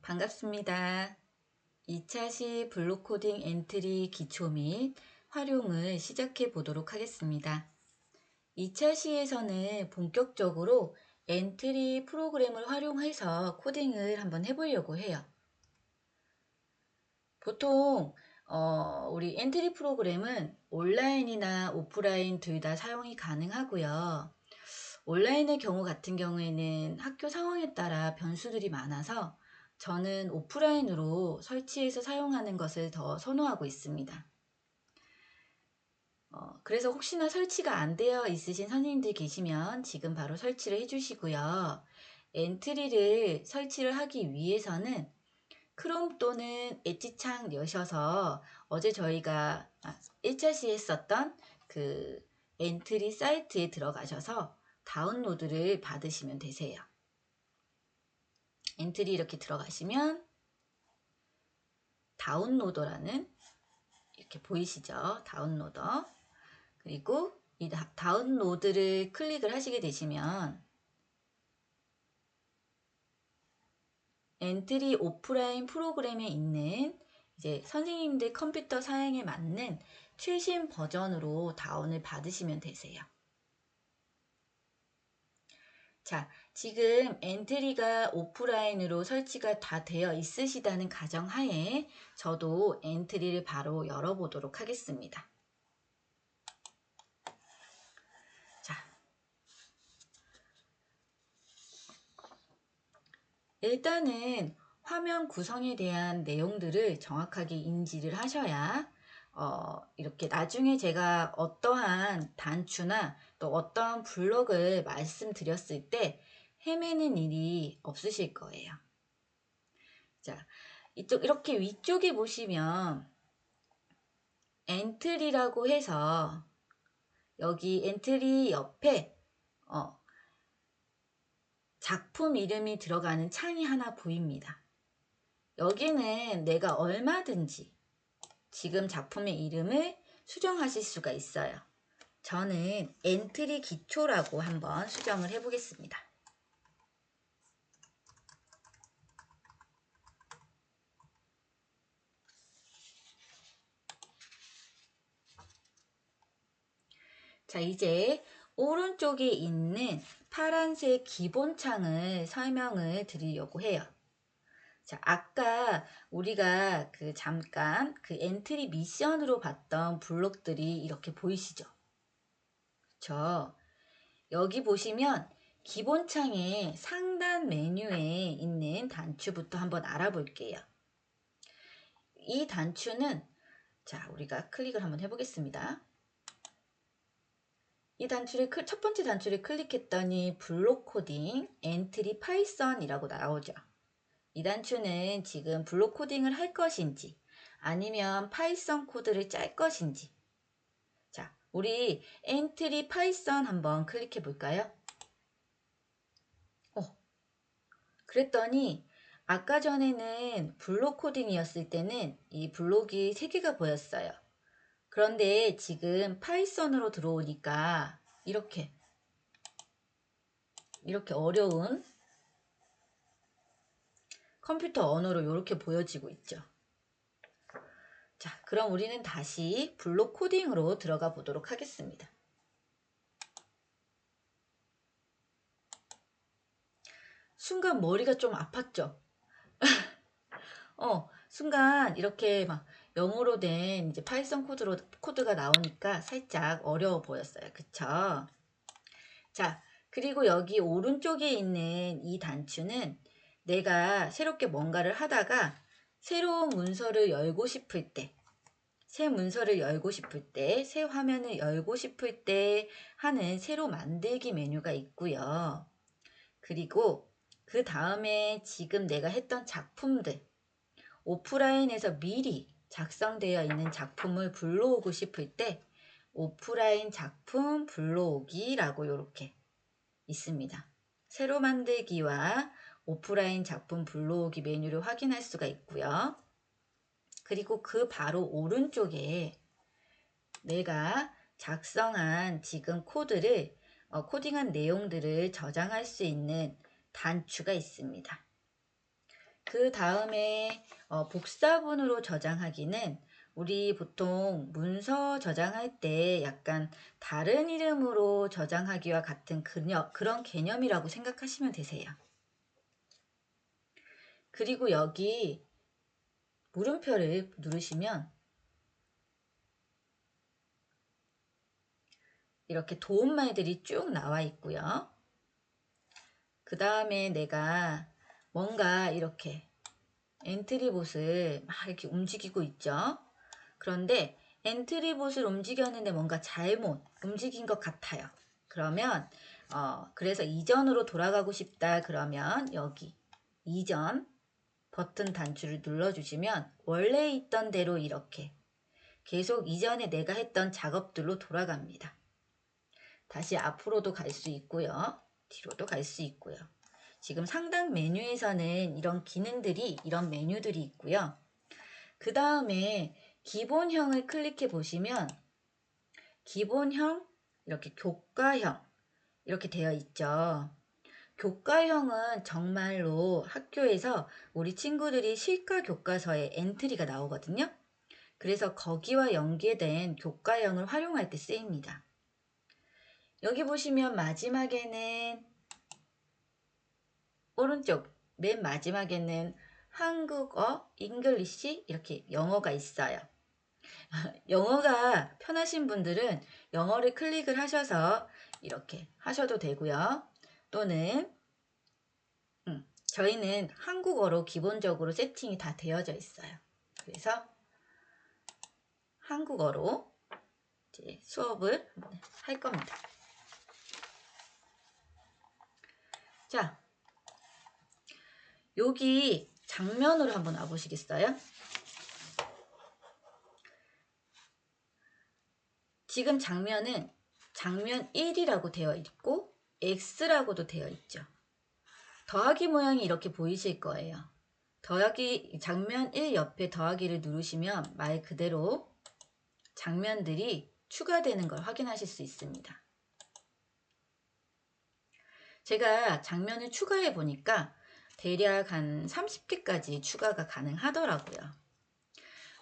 반갑습니다. 2차 시 블록 코딩 엔트리 기초 및 활용을 시작해 보도록 하겠습니다. 2차 시에서는 본격적으로 엔트리 프로그램을 활용해서 코딩을 한번 해보려고 해요. 보통 우리 엔트리 프로그램은 온라인이나 오프라인 둘 다 사용이 가능하고요. 온라인의 경우 같은 경우에는 학교 상황에 따라 변수들이 많아서 저는 오프라인으로 설치해서 사용하는 것을 더 선호하고 있습니다. 그래서 혹시나 설치가 안 되어 있으신 선생님들 계시면 지금 바로 설치를 해주시고요. 엔트리를 설치를 하기 위해서는 크롬 또는 엣지 창 여셔서 어제 저희가 1차 시에 했었던 그 엔트리 사이트에 들어가셔서 다운로드를 받으시면 되세요. 엔트리 이렇게 들어가시면 다운로더라는 이렇게 보이시죠? 다운로더. 그리고 이 다운로드를 클릭을 하시게 되시면 엔트리 오프라인 프로그램에 있는 이제 선생님들 컴퓨터 사양에 맞는 최신 버전으로 다운을 받으시면 되세요. 자, 지금 엔트리가 오프라인으로 설치가 다 되어 있으시다는 가정하에 저도 엔트리를 바로 열어보도록 하겠습니다. 자, 일단은 화면 구성에 대한 내용들을 정확하게 인지를 하셔야 이렇게 나중에 제가 어떠한 단추나 또 어떠한 블록을 말씀드렸을 때 헤매는 일이 없으실 거예요. 자, 이렇게 위쪽에 보시면 엔트리라고 해서 여기 엔트리 옆에 작품 이름이 들어가는 창이 하나 보입니다. 여기는 내가 얼마든지 지금 작품의 이름을 수정하실 수가 있어요. 저는 엔트리 기초라고 한번 수정을 해 보겠습니다. 자, 이제 오른쪽에 있는 파란색 기본 창을 설명을 드리려고 해요. 자, 아까 우리가 잠깐 엔트리 미션으로 봤던 블록들이 이렇게 보이시죠? 그쵸? 여기 보시면 기본 창의 상단 메뉴에 있는 단추부터 한번 알아볼게요. 이 단추는 자, 우리가 클릭을 한번 해보겠습니다. 이 단추를 첫 번째 단추를 클릭했더니 블록 코딩 엔트리 파이썬이라고 나오죠. 이 단추는 지금 블록 코딩을 할 것인지 아니면 파이썬 코드를 짤 것인지. 자, 우리 엔트리 파이썬 한번 클릭해 볼까요? 그랬더니 아까 전에는 블록 코딩이었을 때는 이 블록이 3개가 보였어요. 그런데 지금 파이썬으로 들어오니까 이렇게 어려운 컴퓨터 언어로 이렇게 보여지고 있죠. 자, 그럼 우리는 다시 블록 코딩으로 들어가 보도록 하겠습니다. 순간 머리가 좀 아팠죠? 순간 이렇게 막 영어로 된 이제 파이썬 코드가 나오니까 살짝 어려워 보였어요. 그쵸? 자, 그리고 여기 오른쪽에 있는 이 단추는 내가 새롭게 뭔가를 하다가 새로운 문서를 열고 싶을 때, 새 문서를 열고 싶을 때, 새 화면을 열고 싶을 때 하는 새로 만들기 메뉴가 있고요. 그리고 그 다음에 지금 내가 했던 작품들, 오프라인에서 미리 작성되어 있는 작품을 불러오고 싶을 때 오프라인 작품 불러오기라고 이렇게 있습니다. 새로 만들기와 오프라인 작품 불러오기 메뉴를 확인할 수가 있고요. 그리고 그 바로 오른쪽에 내가 작성한 지금 코드를 코딩한 내용들을 저장할 수 있는 단추가 있습니다. 그 다음에 복사본으로 저장하기는 우리 보통 문서 저장할 때 약간 다른 이름으로 저장하기와 같은 그런 개념이라고 생각하시면 되세요. 그리고 여기 물음표를 누르시면 이렇게 도움말들이 쭉 나와 있고요. 그 다음에 내가 뭔가 이렇게 엔트리봇을 막 이렇게 움직이고 있죠. 그런데 엔트리봇을 움직였는데 뭔가 잘못 움직인 것 같아요. 그러면 그래서 이전으로 돌아가고 싶다 그러면 여기 이전 버튼 단추를 눌러주시면 원래 있던 대로 이렇게 계속 이전에 내가 했던 작업들로 돌아갑니다. 다시 앞으로도 갈 수 있고요. 뒤로도 갈 수 있고요. 지금 상단 메뉴에서는 이런 기능들이 이런 메뉴들이 있고요. 그 다음에 기본형을 클릭해 보시면 기본형 이렇게 교과형 이렇게 되어 있죠. 교과형은 정말로 학교에서 우리 친구들이 실과 교과서에 엔트리가 나오거든요. 그래서 거기와 연계된 교과형을 활용할 때 쓰입니다. 여기 보시면 마지막에는 오른쪽 맨 마지막에는 한국어, 잉글리시 이렇게 영어가 있어요. 영어가 편하신 분들은 영어를 클릭을 하셔서 이렇게 하셔도 되고요. 또는 저희는 한국어로 기본적으로 세팅이 다 되어져 있어요. 그래서 한국어로 이제 수업을 할 겁니다. 자, 여기 장면으로 한번 와보시겠어요? 지금 장면은 장면 1이라고 되어 있고 X라고도 되어 있죠. 더하기 모양이 이렇게 보이실 거예요. 더하기 장면 1 옆에 더하기를 누르시면 말 그대로 장면들이 추가되는 걸 확인하실 수 있습니다. 제가 장면을 추가해 보니까 대략 한 30개까지 추가가 가능하더라고요.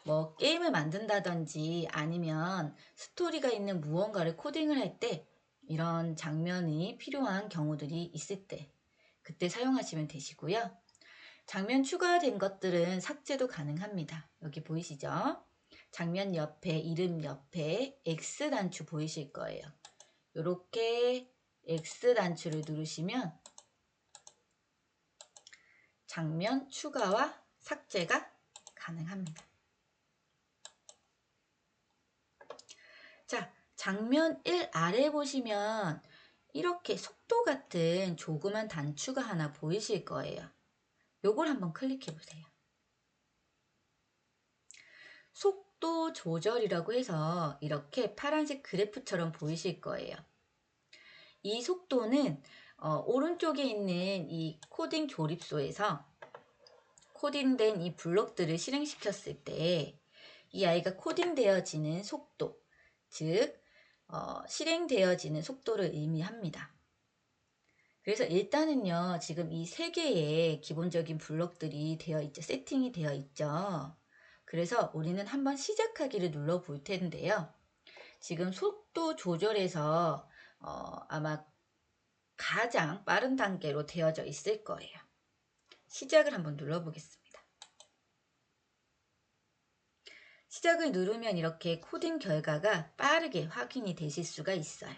뭐 게임을 만든다든지 아니면 스토리가 있는 무언가를 코딩을 할 때 이런 장면이 필요한 경우들이 있을 때 그때 사용하시면 되시고요. 장면 추가된 것들은 삭제도 가능합니다. 여기 보이시죠? 장면 옆에 이름 옆에 X 단추 보이실 거예요. 이렇게 X 단추를 누르시면 장면 추가와 삭제가 가능합니다. 자, 장면 1 아래 보시면 이렇게 속도 같은 조그만 단추가 하나 보이실 거예요. 요걸 한번 클릭해 보세요. 속도 조절이라고 해서 이렇게 파란색 그래프처럼 보이실 거예요. 이 속도는 오른쪽에 있는 이 코딩 조립소에서 코딩된 이 블록들을 실행시켰을 때 이 아이가 코딩되어지는 속도, 즉 실행되어지는 속도를 의미합니다. 그래서 일단은요, 지금 이 세 개의 기본적인 블록들이 되어 있죠. 세팅이 되어 있죠. 그래서 우리는 한번 시작하기를 눌러 볼 텐데요. 지금 속도 조절에서 아마 가장 빠른 단계로 되어져 있을 거예요. 시작을 한번 눌러보겠습니다. 시작을 누르면 이렇게 코딩 결과가 빠르게 확인이 되실 수가 있어요.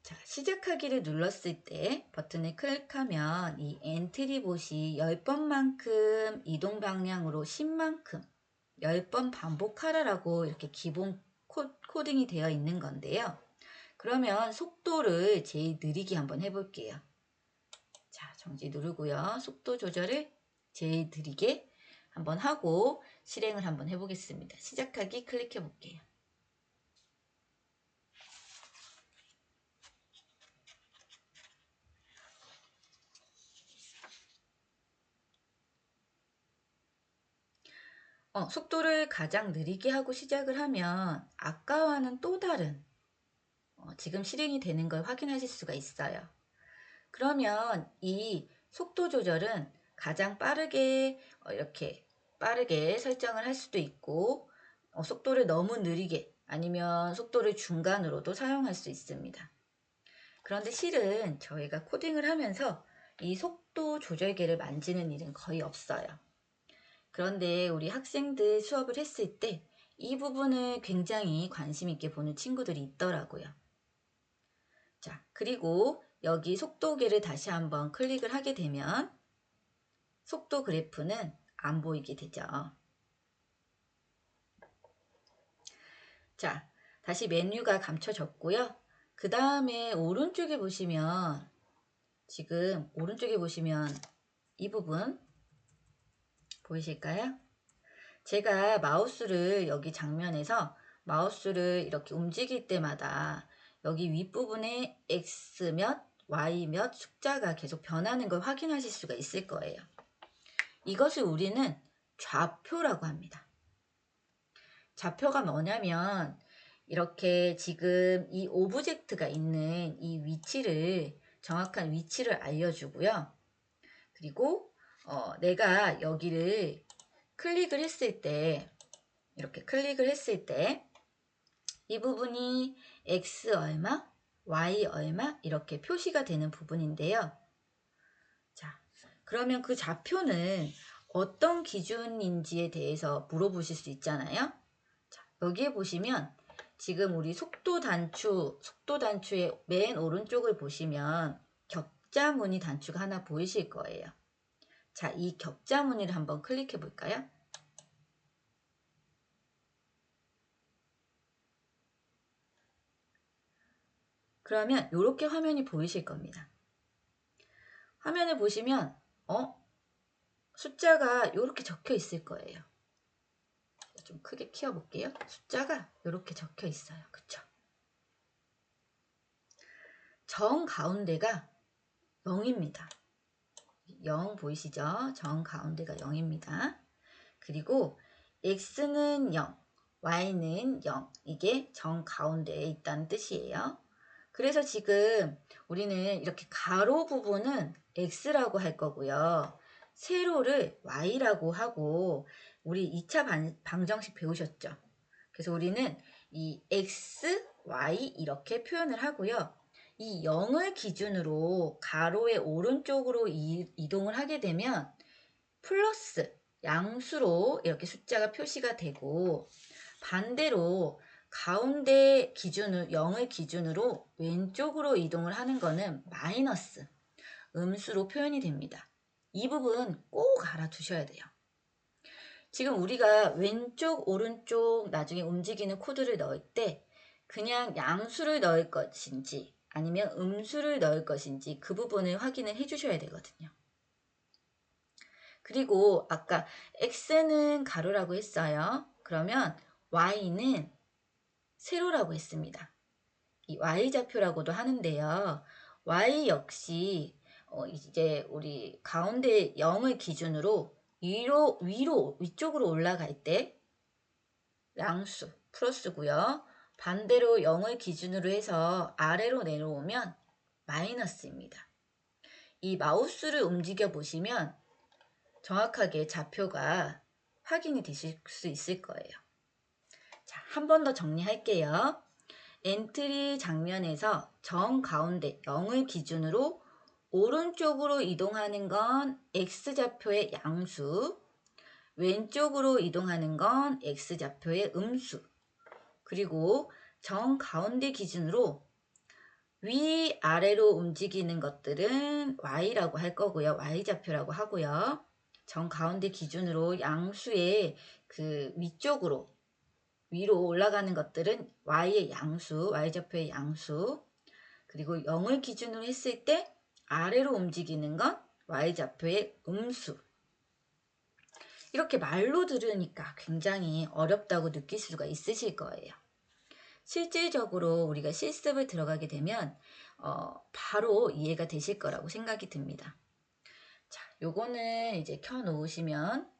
자, 시작하기를 눌렀을 때 버튼을 클릭하면 이 엔트리봇이 10번만큼 이동 방향으로 10만큼 10번 반복하라라고 이렇게 기본 코딩이 되어 있는 건데요. 그러면 속도를 제일 느리게 한번 해볼게요. 자, 정지 누르고요. 속도 조절을 제일 느리게 한번 하고 실행을 한번 해보겠습니다. 시작하기 클릭해 볼게요. 속도를 가장 느리게 하고 시작을 하면 아까와는 또 다른 지금 실행이 되는 걸 확인하실 수가 있어요. 그러면 이 속도 조절은 가장 빠르게 이렇게 빠르게 설정을 할 수도 있고 속도를 너무 느리게 아니면 속도를 중간으로도 사용할 수 있습니다. 그런데 실은 저희가 코딩을 하면서 이 속도 조절계를 만지는 일은 거의 없어요. 그런데 우리 학생들 수업을 했을 때 이 부분을 굉장히 관심 있게 보는 친구들이 있더라고요. 자, 그리고 여기 속도계를 다시 한번 클릭을 하게 되면 속도 그래프는 안 보이게 되죠. 자, 다시 메뉴가 감춰졌고요. 그 다음에 오른쪽에 보시면 지금 오른쪽에 보시면 이 부분 보이실까요? 제가 마우스를 여기 장면에서 마우스를 이렇게 움직일 때마다 여기 윗부분에 X 몇, Y 몇 숫자가 계속 변하는 걸 확인하실 수가 있을 거예요. 이것을 우리는 좌표라고 합니다. 좌표가 뭐냐면 이렇게 지금 이 오브젝트가 있는 이 위치를 정확한 위치를 알려주고요. 그리고 내가 여기를 클릭을 했을 때 이렇게 클릭을 했을 때 이 부분이 X 얼마, Y 얼마 이렇게 표시가 되는 부분인데요. 자, 그러면 그 좌표는 어떤 기준인지에 대해서 물어보실 수 있잖아요. 자, 여기에 보시면 지금 우리 속도 단추의 맨 오른쪽을 보시면 격자무늬 단추가 하나 보이실 거예요. 자, 이 격자무늬를 한번 클릭해 볼까요? 그러면 이렇게 화면이 보이실 겁니다. 화면을 보시면 숫자가 이렇게 적혀 있을 거예요. 좀 크게 키워볼게요. 숫자가 이렇게 적혀 있어요. 그쵸? 정 가운데가 0입니다. 0 보이시죠? 정 가운데가 0입니다. 그리고 x는 0, y는 0. 이게 정 가운데에 있다는 뜻이에요. 그래서 지금 우리는 이렇게 가로 부분은 x라고 할 거고요. 세로를 y라고 하고 우리 2차 방정식 배우셨죠? 그래서 우리는 이 x, y 이렇게 표현을 하고요. 이 0을 기준으로 가로의 오른쪽으로 이동을 하게 되면 플러스 양수로 이렇게 숫자가 표시가 되고 반대로 가운데 기준을 0을 기준으로 왼쪽으로 이동을 하는 거는 마이너스 음수로 표현이 됩니다. 이 부분 꼭 알아두셔야 돼요. 지금 우리가 왼쪽 오른쪽 나중에 움직이는 코드를 넣을 때 그냥 양수를 넣을 것인지 아니면 음수를 넣을 것인지 그 부분을 확인을 해 주셔야 되거든요. 그리고 아까 x는 가로라고 했어요. 그러면 y는 세로라고 했습니다. 이 y좌표라고도 하는데요. y 역시 이제 우리 가운데 0을 기준으로 위쪽으로 올라갈 때 양수 플러스고요. 반대로 0을 기준으로 해서 아래로 내려오면 마이너스입니다. 이 마우스를 움직여 보시면 정확하게 좌표가 확인이 되실 수 있을 거예요. 자, 한 번 더 정리할게요. 엔트리 장면에서 정 가운데 0을 기준으로 오른쪽으로 이동하는 건 X좌표의 양수, 왼쪽으로 이동하는 건 X좌표의 음수, 그리고 정 가운데 기준으로 위아래로 움직이는 것들은 Y라고 할 거고요. Y좌표라고 하고요. 정 가운데 기준으로 양수의 그 위쪽으로 위로 올라가는 것들은 Y의 양수, Y좌표의 양수, 그리고 0을 기준으로 했을 때 아래로 움직이는 건 Y좌표의 음수. 이렇게 말로 들으니까 굉장히 어렵다고 느낄 수가 있으실 거예요. 실질적으로 우리가 실습을 들어가게 되면 바로 이해가 되실 거라고 생각이 듭니다. 자, 요거는 이제 켜 놓으시면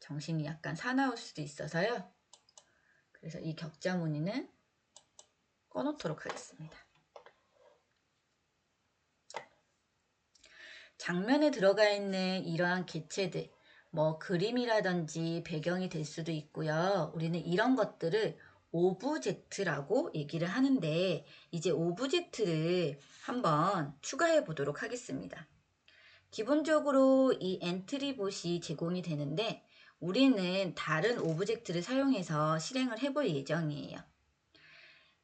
정신이 약간 사나울 수도 있어서요. 그래서 이 격자 무늬는 꺼놓도록 하겠습니다. 장면에 들어가 있는 이러한 개체들, 뭐 그림이라든지 배경이 될 수도 있고요. 우리는 이런 것들을 오브젝트라고 얘기를 하는데, 이제 오브젝트를 한번 추가해 보도록 하겠습니다. 기본적으로 이 엔트리봇이 제공이 되는데, 우리는 다른 오브젝트를 사용해서 실행을 해볼 예정이에요.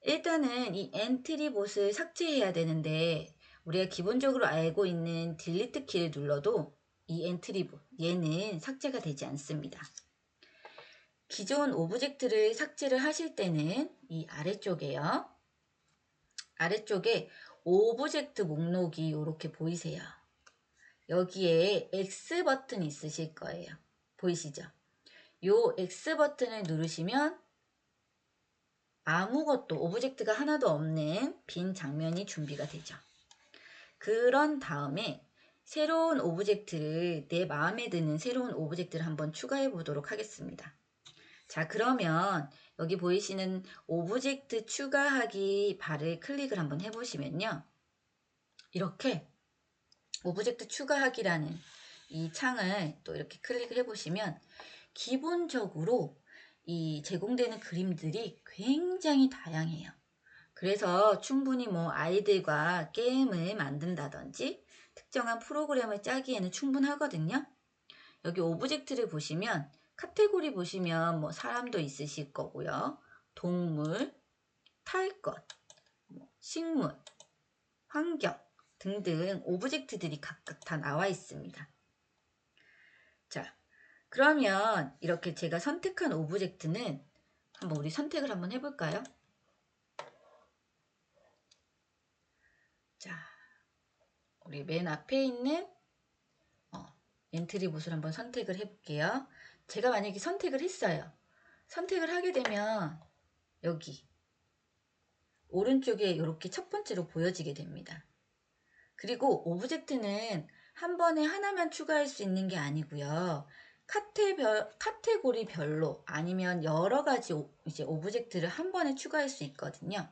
일단은 이 엔트리봇을 삭제해야 되는데, 우리가 기본적으로 알고 있는 딜리트 키를 눌러도 이 엔트리봇, 얘는 삭제가 되지 않습니다. 기존 오브젝트를 삭제를 하실 때는 이 아래쪽에요. 아래쪽에 오브젝트 목록이 이렇게 보이세요. 여기에 X 버튼이 있으실 거예요. 보이시죠? 요 X 버튼을 누르시면 아무것도 오브젝트가 하나도 없는 빈 장면이 준비가 되죠. 그런 다음에 새로운 오브젝트를, 내 마음에 드는 새로운 오브젝트를 한번 추가해 보도록 하겠습니다. 자, 그러면 여기 보이시는 오브젝트 추가하기 바를 클릭을 한번 해보시면요. 이렇게 오브젝트 추가하기라는 이 창을 또 이렇게 클릭을 해보시면 기본적으로 이 제공되는 그림들이 굉장히 다양해요. 그래서 충분히 뭐 아이들과 게임을 만든다든지 특정한 프로그램을 짜기에는 충분하거든요. 여기 오브젝트를 보시면 카테고리 보시면 뭐 사람도 있으실 거고요. 동물, 탈 것, 식물, 환경 등등 오브젝트들이 각각 다 나와 있습니다. 자, 그러면 이렇게 제가 선택한 오브젝트는 한번 우리 선택을 한번 해볼까요? 자, 우리 맨 앞에 있는 엔트리봇을 한번 선택을 해볼게요. 제가 만약에 선택을 했어요. 선택을 하게 되면 여기 오른쪽에 이렇게 첫 번째로 보여지게 됩니다. 그리고 오브젝트는 한 번에 하나만 추가할 수 있는 게 아니고요. 카테고리별로 아니면 여러 가지 이제 오브젝트를 한 번에 추가할 수 있거든요.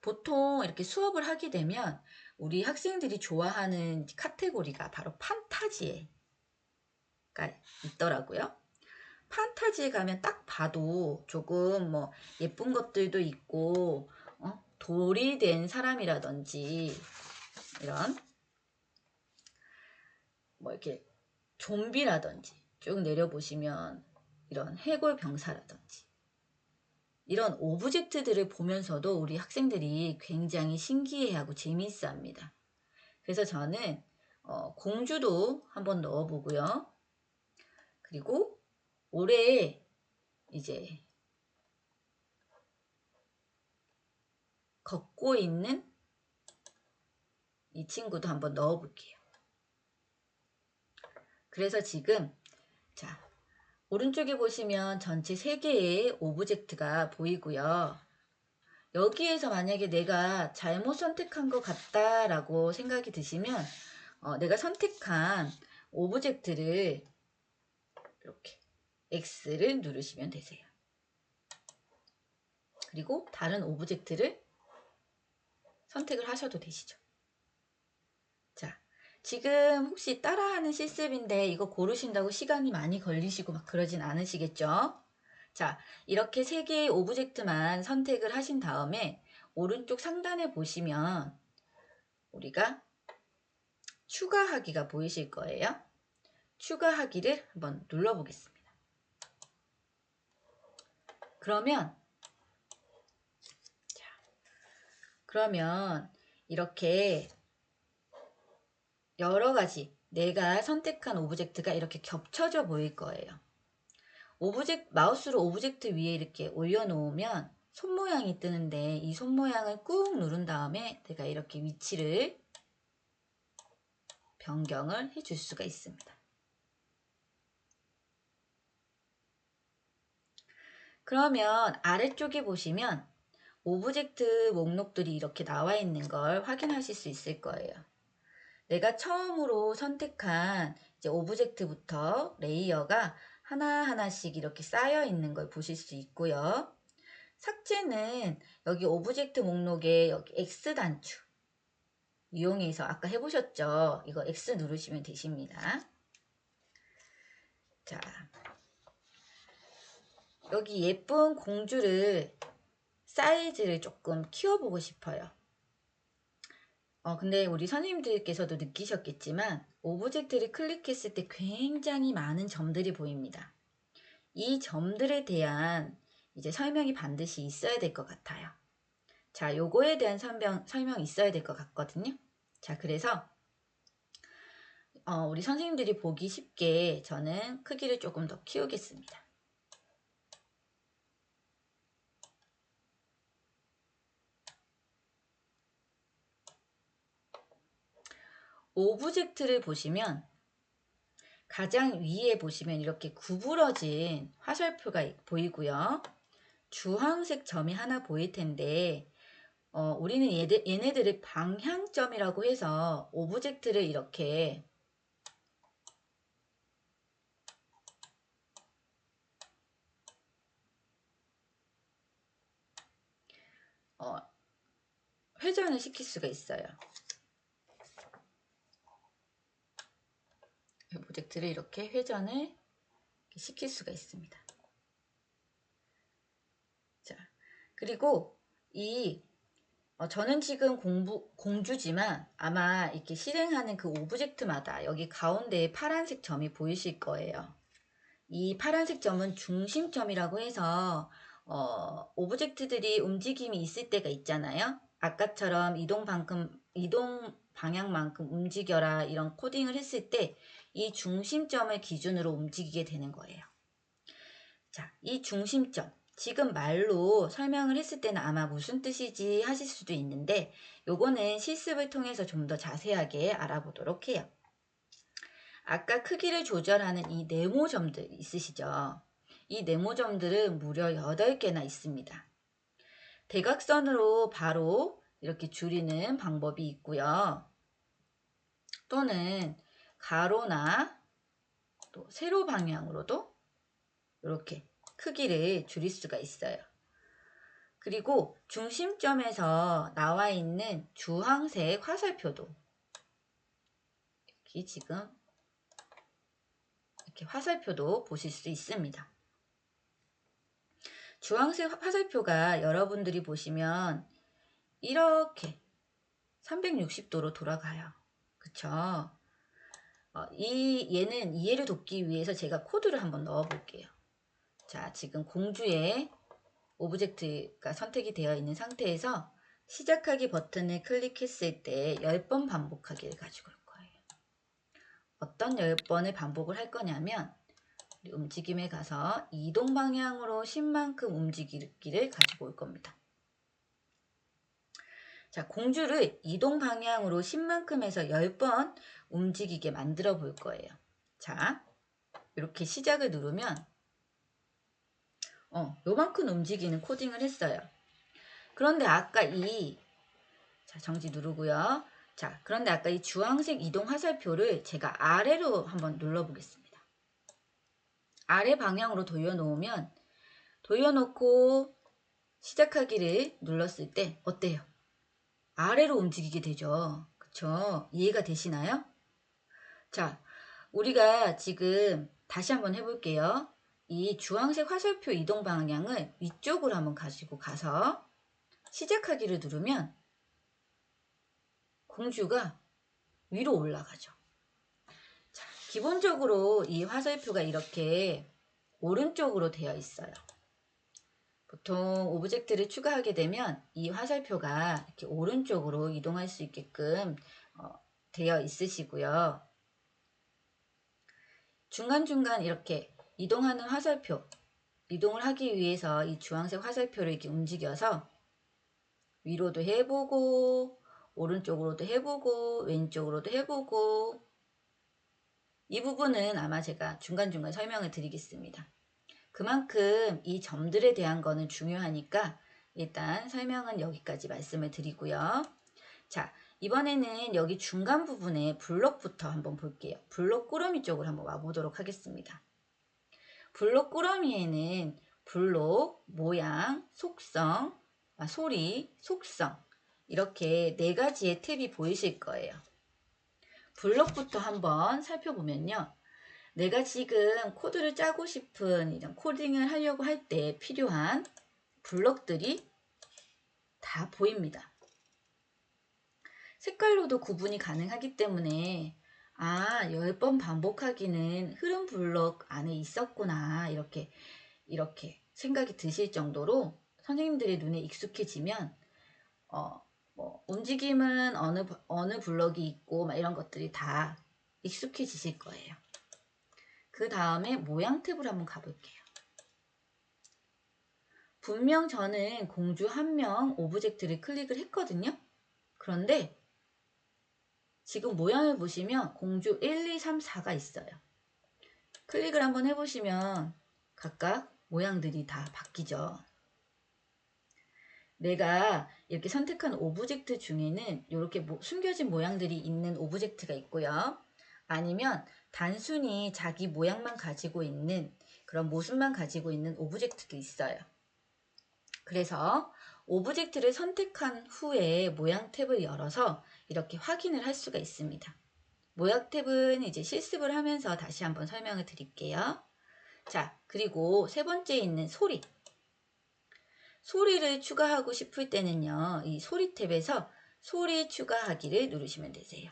보통 이렇게 수업을 하게 되면 우리 학생들이 좋아하는 카테고리가 바로 판타지가 있더라고요. 판타지에 가면 딱 봐도 조금 뭐 예쁜 것들도 있고, 돌이 된 사람이라든지 이런 뭐 이렇게 좀비라든지 쭉 내려보시면 이런 해골 병사라든지 이런 오브젝트들을 보면서도 우리 학생들이 굉장히 신기해하고 재미있어 합니다. 그래서 저는 공주도 한번 넣어보고요. 그리고 올해 이제 걷고 있는 이 친구도 한번 넣어볼게요. 그래서 지금 자, 오른쪽에 보시면 전체 3개의 오브젝트가 보이고요. 여기에서 만약에 내가 잘못 선택한 것 같다라고 생각이 드시면 내가 선택한 오브젝트를 이렇게 X를 누르시면 되세요. 그리고 다른 오브젝트를 선택을 하셔도 되시죠. 자, 지금 혹시 따라하는 실습인데 이거 고르신다고 시간이 많이 걸리시고 막 그러진 않으시겠죠? 자, 이렇게 3개의 오브젝트만 선택을 하신 다음에 오른쪽 상단에 보시면 우리가 추가하기가 보이실 거예요. 추가하기를 한번 눌러보겠습니다. 그러면 이렇게 여러 가지 내가 선택한 오브젝트가 이렇게 겹쳐져 보일 거예요. 마우스로 오브젝트 위에 이렇게 올려놓으면 손 모양이 뜨는데 이 손 모양을 꾹 누른 다음에 내가 이렇게 위치를 변경을 해줄 수가 있습니다. 그러면 아래쪽에 보시면 오브젝트 목록들이 이렇게 나와 있는 걸 확인하실 수 있을 거예요. 내가 처음으로 선택한 이제 오브젝트부터 레이어가 하나하나씩 이렇게 쌓여 있는 걸 보실 수 있고요. 삭제는 여기 오브젝트 목록에 여기 X 단추 이용해서 아까 해보셨죠? 이거 X 누르시면 되십니다. 자, 여기 예쁜 공주를 사이즈를 조금 키워보고 싶어요. 근데 우리 선생님들께서도 느끼셨겠지만 오브젝트를 클릭했을 때 굉장히 많은 점들이 보입니다. 이 점들에 대한 이제 설명이 반드시 있어야 될 것 같아요. 자, 요거에 대한 설명 있어야 될 것 같거든요. 자, 그래서 우리 선생님들이 보기 쉽게 저는 크기를 조금 더 키우겠습니다. 오브젝트를 보시면 가장 위에 보시면 이렇게 구부러진 화살표가 보이고요. 주황색 점이 하나 보일 텐데 우리는 얘네들을 방향점이라고 해서 오브젝트를 이렇게 회전을 시킬 수가 있어요. 오브젝트를 이렇게 회전을 시킬 수가 있습니다. 자, 그리고 저는 지금 공주지만 아마 이렇게 실행하는 그 오브젝트마다 여기 가운데에 파란색 점이 보이실 거예요. 이 파란색 점은 중심점이라고 해서 오브젝트들이 움직임이 있을 때가 있잖아요. 아까처럼 이동 방향만큼 움직여라 이런 코딩을 했을 때 이 중심점을 기준으로 움직이게 되는 거예요. 자, 이 중심점 지금 말로 설명을 했을 때는 아마 무슨 뜻이지 하실 수도 있는데 요거는 실습을 통해서 좀 더 자세하게 알아보도록 해요. 아까 크기를 조절하는 이 네모점들 있으시죠? 이 네모점들은 무려 8개나 있습니다. 대각선으로 바로 이렇게 줄이는 방법이 있고요. 또는 가로나 또 세로 방향으로도 이렇게 크기를 줄일 수가 있어요. 그리고 중심점에서 나와 있는 주황색 화살표도 여기 지금 이렇게 화살표도 보실 수 있습니다. 주황색 화살표가 여러분들이 보시면 이렇게 360도로 돌아가요. 그쵸? 얘는 이해를 돕기 위해서 제가 코드를 한번 넣어 볼게요. 자, 지금 공주의 오브젝트가 선택이 되어 있는 상태에서 시작하기 버튼을 클릭했을 때 10번 반복하기를 가지고 올 거예요. 어떤 10번을 반복을 할 거냐면 움직임에 가서 이동 방향으로 10만큼 움직이기를 가지고 올 겁니다. 자, 공주를 이동 방향으로 10만큼 해서 10번 움직이게 만들어 볼 거예요. 자, 이렇게 시작을 누르면 요만큼 움직이는 코딩을 했어요. 그런데 아까 자, 정지 누르고요. 자, 그런데 아까 이 주황색 이동 화살표를 제가 아래로 한번 눌러 보겠습니다. 아래 방향으로 돌려놓고 시작하기를 눌렀을 때 어때요? 아래로 움직이게 되죠. 그쵸? 이해가 되시나요? 자, 우리가 지금 다시 한번 해볼게요. 이 주황색 화살표 이동 방향을 위쪽으로 한번 가지고 가서 시작하기를 누르면 공주가 위로 올라가죠. 자, 기본적으로 이 화살표가 이렇게 오른쪽으로 되어 있어요. 보통 오브젝트를 추가하게 되면 이 화살표가 이렇게 오른쪽으로 이동할 수 있게끔 되어 있으시고요. 중간중간 이렇게 이동하는 화살표, 이동을 하기 위해서 이 주황색 화살표를 이렇게 움직여서 위로도 해보고 오른쪽으로도 해보고 왼쪽으로도 해보고 이 부분은 아마 제가 중간중간 설명을 드리겠습니다. 그만큼 이 점들에 대한 거는 중요하니까 일단 설명은 여기까지 말씀을 드리고요. 자, 이번에는 여기 중간 부분에 블록부터 한번 볼게요. 블록 꾸러미 쪽으로 한번 와보도록 하겠습니다. 블록 꾸러미에는 블록, 모양, 속성, 소리, 속성 이렇게 4가지의 탭이 보이실 거예요. 블럭부터 한번 살펴보면요. 내가 지금 코드를 짜고 싶은 이런 코딩을 하려고 할 때 필요한 블럭들이 다 보입니다. 색깔로도 구분이 가능하기 때문에 10번 반복하기는 흐름 블럭 안에 있었구나 이렇게 생각이 드실 정도로 선생님들의 눈에 익숙해지면 움직임은 어느 블럭이 있고 막 이런 것들이 다 익숙해지실 거예요. 그 다음에 모양 탭으로 한번 가볼게요. 분명 저는 공주 1명 오브젝트를 클릭을 했거든요. 그런데 지금 모양을 보시면 공주 1, 2, 3, 4가 있어요. 클릭을 한번 해보시면 각각 모양들이 다 바뀌죠. 내가 이렇게 선택한 오브젝트 중에는 이렇게 숨겨진 모양들이 있는 오브젝트가 있고요. 아니면 단순히 자기 모양만 가지고 있는 그런 모습만 가지고 있는 오브젝트도 있어요. 그래서 오브젝트를 선택한 후에 모양 탭을 열어서 이렇게 확인을 할 수가 있습니다. 모양 탭은 이제 실습을 하면서 다시 한번 설명을 드릴게요. 자, 그리고 세 번째 있는 소리. 소리를 추가하고 싶을 때는요, 이 소리 탭에서 소리 추가하기를 누르시면 되세요.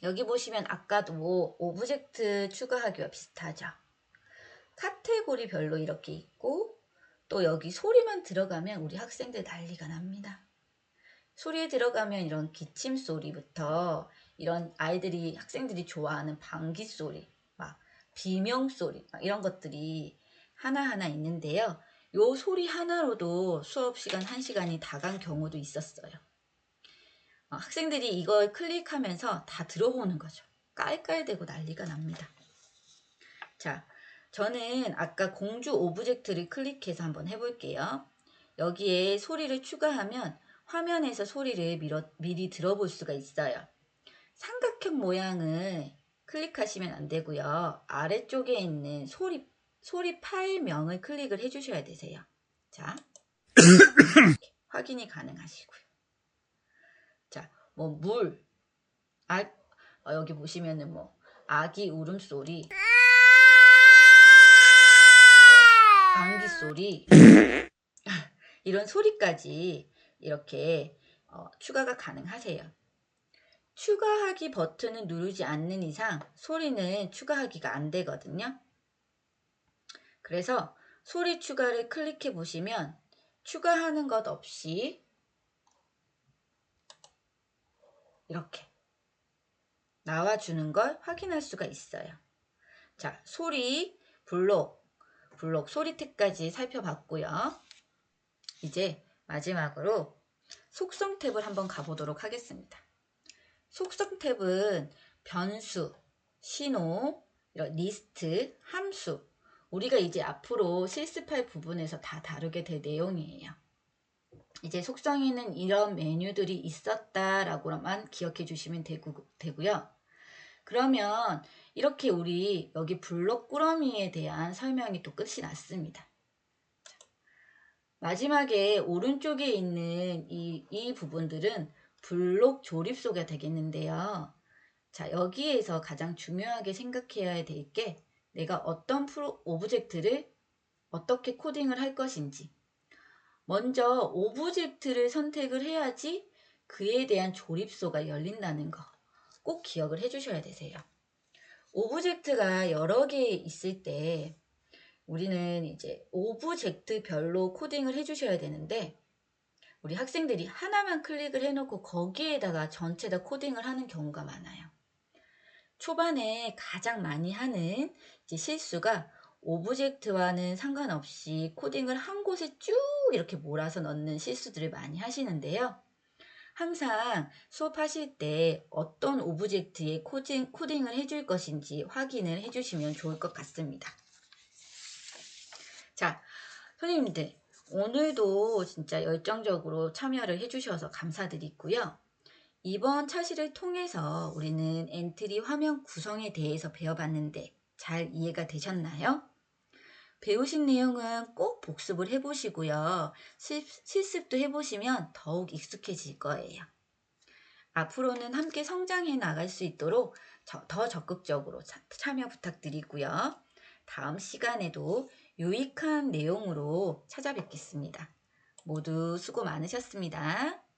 여기 보시면 아까도 오브젝트 추가하기와 비슷하죠. 카테고리별로 이렇게 있고 또 여기 소리만 들어가면 우리 학생들 난리가 납니다. 소리에 들어가면 이런 기침 소리부터 이런 학생들이 좋아하는 방귀 소리, 막 비명 소리, 막 이런 것들이 하나하나 있는데요. 요 소리 하나로도 수업 시간 1시간이 다 간 경우도 있었어요. 학생들이 이걸 클릭하면서 다 들어보는 거죠. 깔깔대고 난리가 납니다. 자, 저는 아까 공주 오브젝트를 클릭해서 한번 해볼게요. 여기에 소리를 추가하면 화면에서 소리를 미리 들어볼 수가 있어요. 삼각형 모양을 클릭하시면 안 되고요. 아래쪽에 있는 소리 파일명을 클릭을 해주셔야 되세요. 자, 확인이 가능하시고요. 자, 물, 여기 보시면은 아기 울음소리, 방귀 소리, 이런 소리까지 이렇게 추가가 가능하세요. 추가하기 버튼을 누르지 않는 이상 소리는 추가하기가 안 되거든요. 그래서 소리 추가를 클릭해 보시면 추가하는 것 없이 이렇게 나와주는 걸 확인할 수가 있어요. 자, 소리, 블록 소리 탭까지 살펴봤고요. 이제 마지막으로 속성 탭을 한번 가보도록 하겠습니다. 속성 탭은 변수, 신호, 이런 리스트, 함수, 우리가 이제 앞으로 실습할 부분에서 다 다루게 될 내용이에요. 이제 속성에는 이런 메뉴들이 있었다라고만 기억해 주시면 되고요. 그러면 이렇게 우리 여기 블록 꾸러미에 대한 설명이 또 끝이 났습니다. 마지막에 오른쪽에 있는 이 부분들은 블록 조립소가 되겠는데요. 자, 여기에서 가장 중요하게 생각해야 될 게 내가 어떤 오브젝트를 어떻게 코딩을 할 것인지, 먼저 오브젝트를 선택을 해야지 그에 대한 조립소가 열린다는 거 꼭 기억을 해 주셔야 되세요. 오브젝트가 여러 개 있을 때 우리는 이제 오브젝트별로 코딩을 해 주셔야 되는데 우리 학생들이 하나만 클릭을 해놓고 거기에다가 전체 다 코딩을 하는 경우가 많아요. 초반에 가장 많이 하는 이제 실수가 오브젝트와는 상관없이 코딩을 한 곳에 쭉 이렇게 몰아서 넣는 실수들을 많이 하시는데요. 항상 수업하실 때 어떤 오브젝트에 코딩을 해줄 것인지 확인을 해주시면 좋을 것 같습니다. 자, 선생님들 오늘도 진짜 열정적으로 참여를 해주셔서 감사드리고요. 이번 차시를 통해서 우리는 엔트리 화면 구성에 대해서 배워봤는데 잘 이해가 되셨나요? 배우신 내용은 꼭 복습을 해보시고요. 실습도 해보시면 더욱 익숙해질 거예요. 앞으로는 함께 성장해 나갈 수 있도록 더 적극적으로 참여 부탁드리고요. 다음 시간에도 유익한 내용으로 찾아뵙겠습니다. 모두 수고 많으셨습니다.